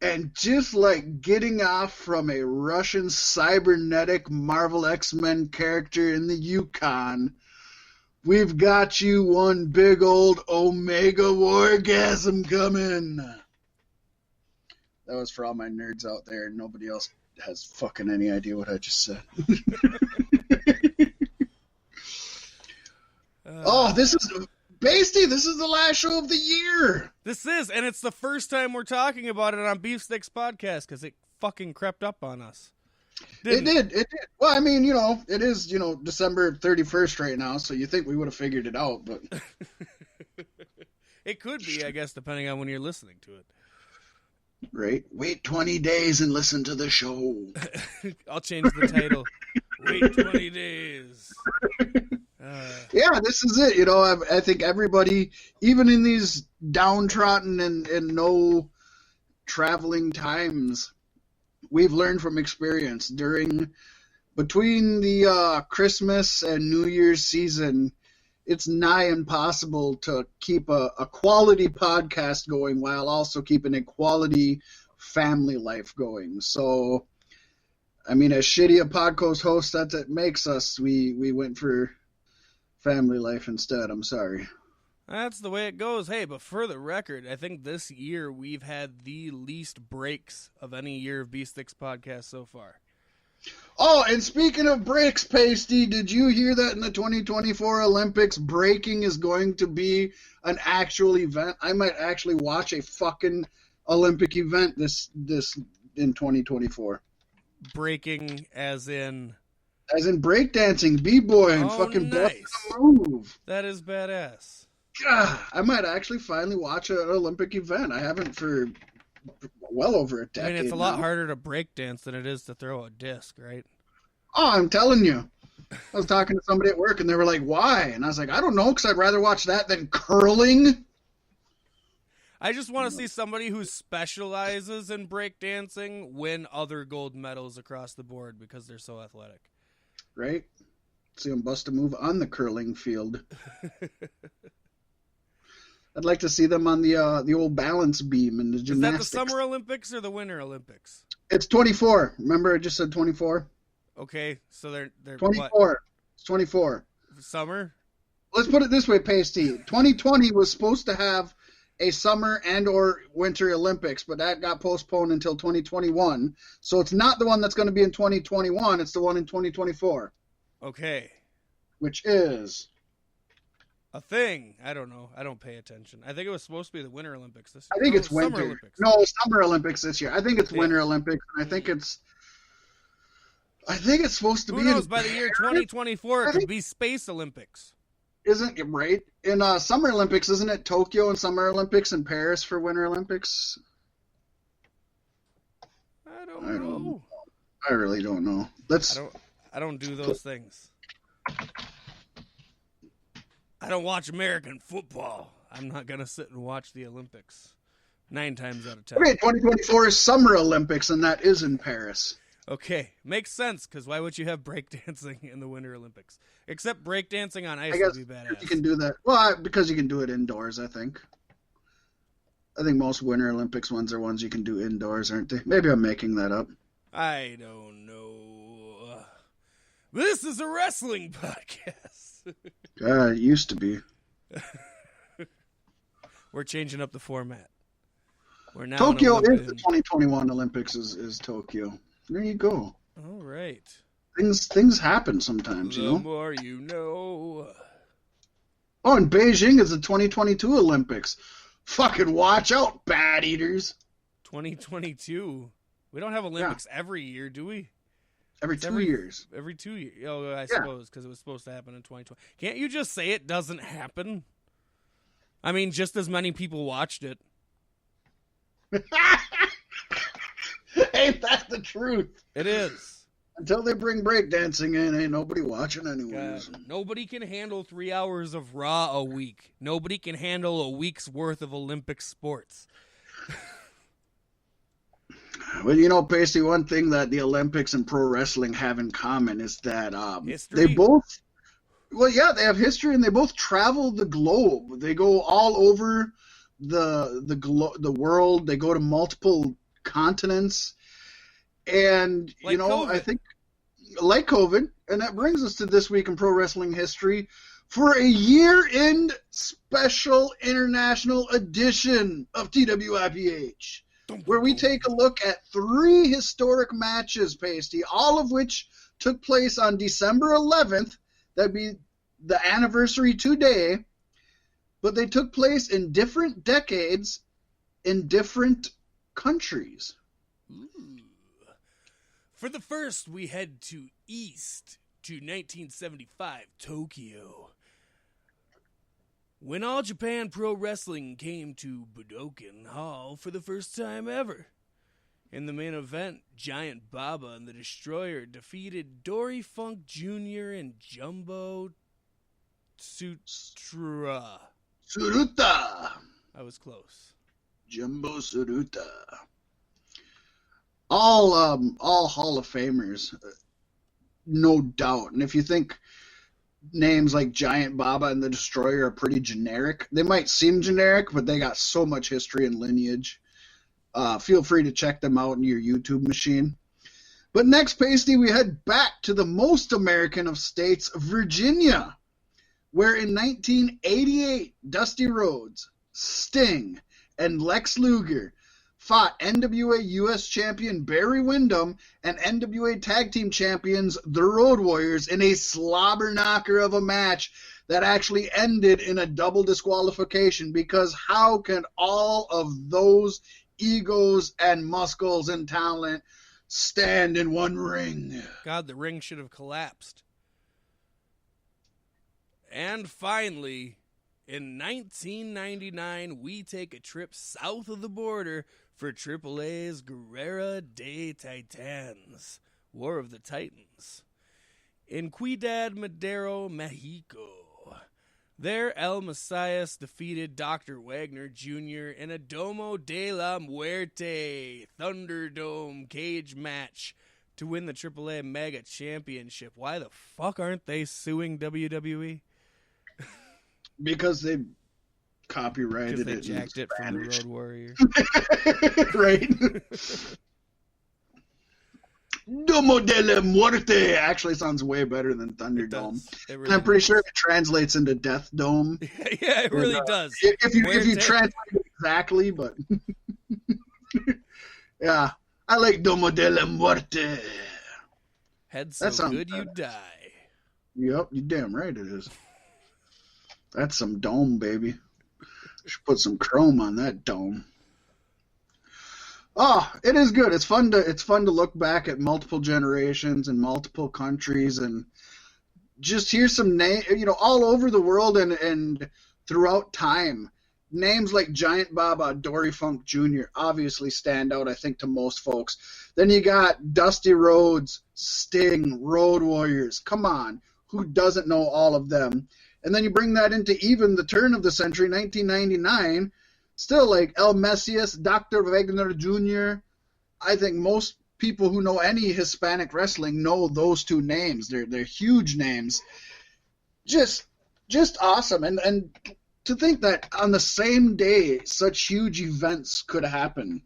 And just like getting off from a Russian cybernetic Marvel X-Men character in the Yukon, we've got you one big old Omega Wargasm coming. That was for all my nerds out there. Nobody else has fucking any idea what I just said. This is... Paystee, this is the last show of the year. This is, and it's the first time we're talking about it on Beef Sticks Podcast because it fucking crept up on us. It did. Well, I mean, it is, December 31st right now, so you think we would have figured it out, but... It could be, I guess, depending on when you're listening to it. Right. Wait 20 days and listen to the show. I'll change the title. Wait 20 days. Yeah, this is it. I think everybody, even in these downtrodden and no traveling times, we've learned from experience. Between the Christmas and New Year's season, it's nigh impossible to keep a quality podcast going while also keeping a quality family life going. So, I mean, as shitty a podcast host that it makes us, we went for family life instead. I'm sorry. That's the way it goes. Hey, but for the record, I think this year we've had the least breaks of any year of Beef Sticks Podcast so far. Oh, and speaking of breaks, Paystee, did you hear that in the 2024 Olympics, breaking is going to be an actual event? I might actually watch a fucking Olympic event this in 2024. Breaking as in breakdancing, b-boy, and fucking nice. Move. That is badass. God, I might actually finally watch an Olympic event. I haven't for well over a decade. I mean, it's a lot harder to breakdance than it is to throw a disc, right? Oh, I'm telling you. I was talking to somebody at work, and they were like, why? And I was like, I don't know, because I'd rather watch that than curling. I just want to see somebody who specializes in breakdancing win other gold medals across the board because they're so athletic. Right? See them bust a move on the curling field. I'd like to see them on the old balance beam and the gymnastics. Is that the Summer Olympics or the Winter Olympics? It's 24. Remember I just said 24? Okay, so they're 24. What? It's 24. Summer? Let's put it this way, Paystee. 2020 was supposed to have a summer and or winter Olympics, but that got postponed until 2021. So it's not the one that's going to be in 2021. It's the one in 2024. Okay. Which is a thing. I don't know. I don't pay attention. I think it was supposed to be the Winter Olympics this year. I think it's winter. Summer Olympics. No, Summer Olympics this year. I think it's Winter Olympics, and I think it's supposed to be. Who knows? By the year 2024, it could be Space Olympics. Isn't it right? In Summer Olympics, isn't it Tokyo and Summer Olympics and Paris for Winter Olympics? I don't know. I really don't know. I don't do those things. I don't watch American football. I'm not going to sit and watch the Olympics 9 times out of 10. Okay, 2024 is Summer Olympics, and that is in Paris. Okay, makes sense, because why would you have breakdancing in the Winter Olympics? Except breakdancing on ice would be badass. You can do that. Well, because you can do it indoors, I think. I think most Winter Olympics ones are ones you can do indoors, aren't they? Maybe I'm making that up. I don't know. This is a wrestling podcast. It used to be. We're changing up the format. We're now Tokyo is the 2021 Olympics is Tokyo. There you go. All right. Things happen sometimes, The more you know. Oh, and Beijing is the 2022 Olympics. Fucking watch out, bat eaters. 2022. We don't have Olympics every year, do we? Every 2 years. Every 2 years. Oh, I suppose, because it was supposed to happen in 2020. Can't you just say it doesn't happen? I mean, just as many people watched it. Ain't that the truth? It is. Until they bring breakdancing in, ain't nobody watching anyways. Nobody can handle 3 hours of Raw a week. Nobody can handle a week's worth of Olympic sports. Well, Paystee, one thing that the Olympics and pro wrestling have in common is that history? They both, they have history and they both travel the globe. They go all over the world. They go to multiple continents. And, Like COVID. I think, like COVID, and that brings us to This Week in Pro Wrestling History for a year-end special international edition of TWIPH, where we take a look at 3 historic matches, Paystee, all of which took place on December 11th. That'd be the anniversary today, but they took place in different decades in different countries. Ooh. For the first, we head to East to 1975 Tokyo, when All Japan Pro Wrestling came to Budokan Hall for the first time ever. In the main event, Giant Baba and the Destroyer defeated Dory Funk Jr. and Jumbo Tsuruta. I was close. Jumbo Tsuruta. All Hall of Famers, no doubt. And if you think names like Giant Baba and the Destroyer are pretty generic, they might seem generic, but they got so much history and lineage. Feel free to check them out in your YouTube machine. But next, Paystee, we head back to the most American of states, Virginia, where in 1988, Dusty Rhodes, Sting, and Lex Luger fought NWA U.S. champion Barry Windham and NWA Tag Team champions the Road Warriors in a slobber knocker of a match that actually ended in a double disqualification, because how can all of those egos and muscles and talent stand in one ring? God, the ring should have collapsed. And finally, in 1999, we take a trip south of the border for AAA's Guerrera de Titans, War of the Titans, in Ciudad Madero, Mexico. There, El Messias defeated Dr. Wagner Jr. in a Domo de la Muerte Thunderdome cage match to win the AAA Mega Championship. Why the fuck aren't they suing WWE? Because they copyrighted They it. jacked it from the Road Warrior. Right. Domo de la Muerte actually sounds way better than Thunderdome. It really and I'm pretty sure it translates into Death Dome. Yeah, it really does. If you translate it exactly, but yeah, I like Domo de la Muerte. Head so good you die. Yep, you're damn right it is. That's some dome, baby. Should put some chrome on that dome. Oh, it is good. It's fun to look back at multiple generations and multiple countries and just hear some names, all over the world and throughout time. Names like Giant Baba, Dory Funk Jr. obviously stand out, I think, to most folks. Then you got Dusty Rhodes, Sting, Road Warriors. Come on, who doesn't know all of them? And then you bring that into even the turn of the century, 1999, still like El Messias, Dr. Wagner Jr. I think most people who know any Hispanic wrestling know those two names. They're huge names. Just awesome. And to think that on the same day such huge events could happen.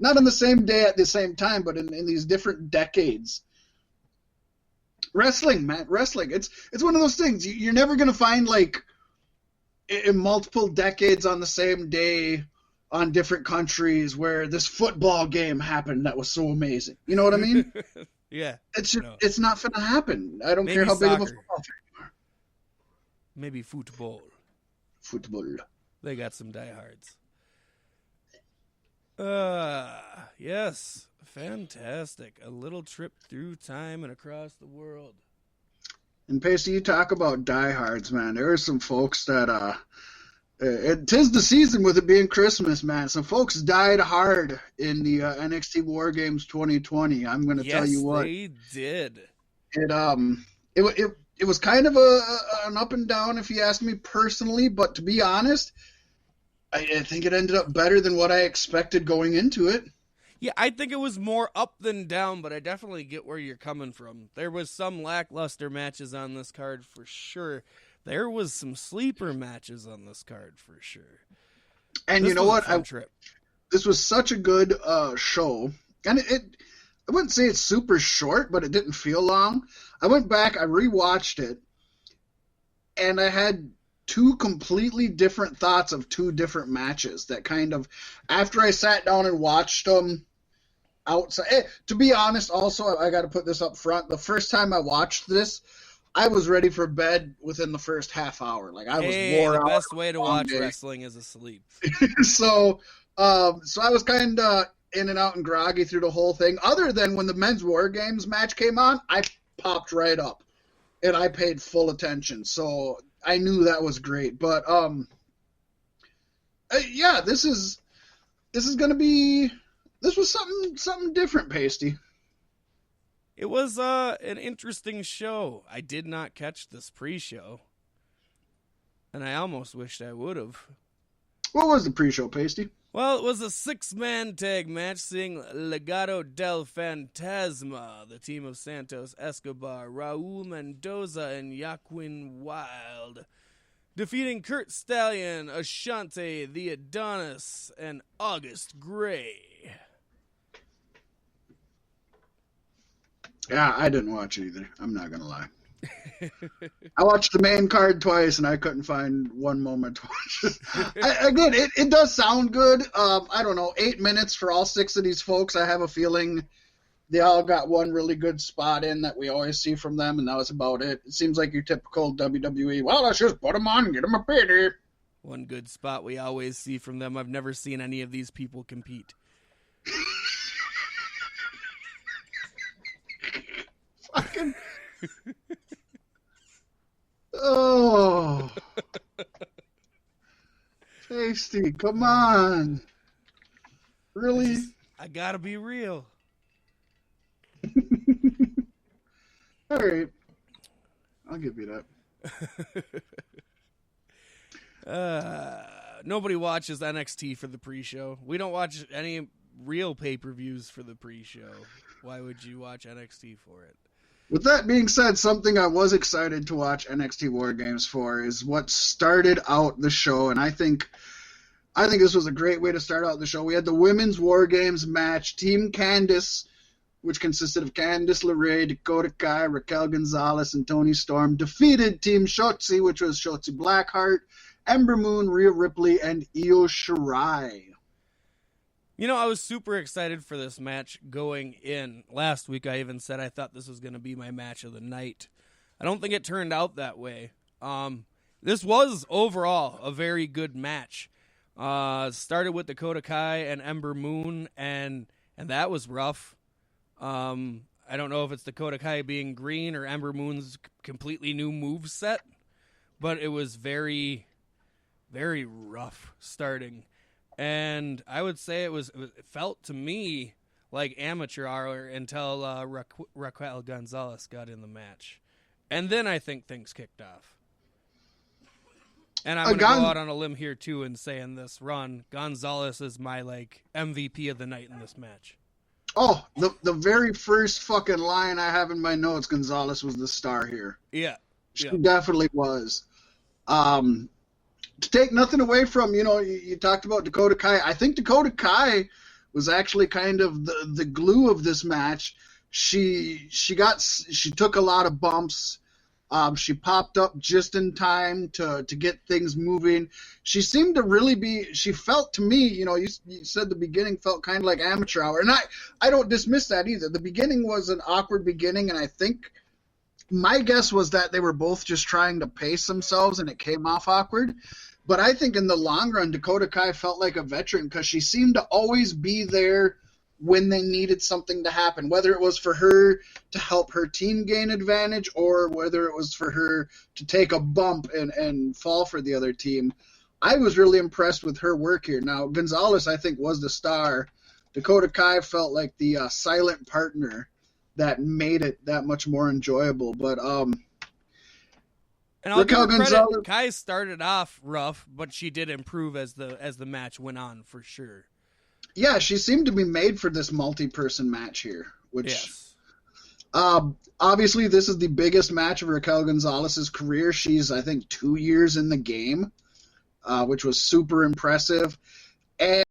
Not on the same day at the same time, but in these different decades. Wrestling, man, wrestling. It's one of those things you're never going to find, like, in multiple decades on the same day on different countries where this football game happened that was so amazing. You know what I mean? Yeah. It's not going to happen. I don't Maybe care how big of a soccer. football fan you are. Maybe football. Football. They got some diehards. Yes. Fantastic. A little trip through time and across the world. And Paystee, you talk about diehards, man. There are some folks that it is the season with it being Christmas, man. Some folks died hard in the NXT Wargames 2020. I'm going to tell you what. Yes, they did. It was kind of an up and down, if you ask me personally. But to be honest, I think it ended up better than what I expected going into it. Yeah, I think it was more up than down, but I definitely get where you're coming from. There was some lackluster matches on this card for sure. There was some sleeper matches on this card for sure. And you know what? this was such a good show, and I wouldn't say it's super short, but it didn't feel long. I went back, I rewatched it, and I had two completely different thoughts of two different matches that kind of, after I sat down and watched them outside. To be honest, also, I got to put this up front. The first time I watched this, I was ready for bed within the first half hour. Like, I was wore out. The best way to watch wrestling is asleep. So I was kind of in and out and groggy through the whole thing. Other than when the men's Wargames match came on, I popped right up and I paid full attention. So I knew that was great. But yeah, this was something different, Paystee. It was an interesting show. I did not catch this pre-show, and I almost wished I would have. What was the pre-show, Paystee? Well, it was a 6-man tag match seeing Legado del Fantasma, the team of Santos Escobar, Raul Mendoza, and Joaquin Wilde, defeating Kurt Stallion, Ashante, the Adonis, and August Gray. Yeah, I didn't watch it either. I'm not going to lie. I watched the main card twice, and I couldn't find one moment to watch it. Again, it does sound good. I don't know, 8 minutes for all 6 of these folks. I have a feeling they all got one really good spot in that we always see from them, and that was about it. It seems like your typical WWE, well, let's just put them on and get them a pity. One good spot we always see from them. I've never seen any of these people compete. Fucking... Oh, Paystee, come on. Really? I gotta be real. All right. I'll give you that. Nobody watches NXT for the pre-show. We don't watch any real pay-per-views for the pre-show. Why would you watch NXT for it? With that being said, something I was excited to watch NXT Wargames for is what started out the show, and I think this was a great way to start out the show. We had the women's Wargames match. Team Candice, which consisted of Candice LeRae, Dakota Kai, Raquel Gonzalez, and Toni Storm, defeated Team Shotzi, which was Shotzi Blackheart, Ember Moon, Rhea Ripley, and Io Shirai. You know, I was super excited for this match going in. Last week I even said I thought this was going to be my match of the night. I don't think it turned out that way. This was overall a very good match. Started with Dakota Kai and Ember Moon, and that was rough. I don't know if it's Dakota Kai being green or Ember Moon's completely new move set, but it was very, very rough starting. And I would say it felt to me like amateur hour until Raquel Gonzalez got in the match. And then I think things kicked off. And I'm going to go out on a limb here, too, and say in this run, Gonzalez is my, MVP of the night in this match. Oh, the very first fucking line I have in my notes, Gonzalez was the star here. Yeah. She definitely was. To take nothing away from, you talked about Dakota Kai. I think Dakota Kai was actually kind of the glue of this match. She took a lot of bumps. She popped up just in time to get things moving. She seemed to really she felt to me, you said the beginning felt kind of like amateur hour. And I don't dismiss that either. The beginning was an awkward beginning, and I think my guess was that they were both just trying to pace themselves, and it came off awkward. But I think in the long run, Dakota Kai felt like a veteran because she seemed to always be there when they needed something to happen, whether it was for her to help her team gain advantage or whether it was for her to take a bump and fall for the other team. I was really impressed with her work here. Now, Gonzalez, I think, was the star. Dakota Kai felt like the silent partner that made it that much more enjoyable. But and I'll give her credit. Kai started off rough, but she did improve as the match went on, for sure. Yeah, she seemed to be made for this multi-person match here, which yes. Obviously this is the biggest match of Raquel Gonzalez's career. She's, I think, 2 years in the game, which was super impressive. And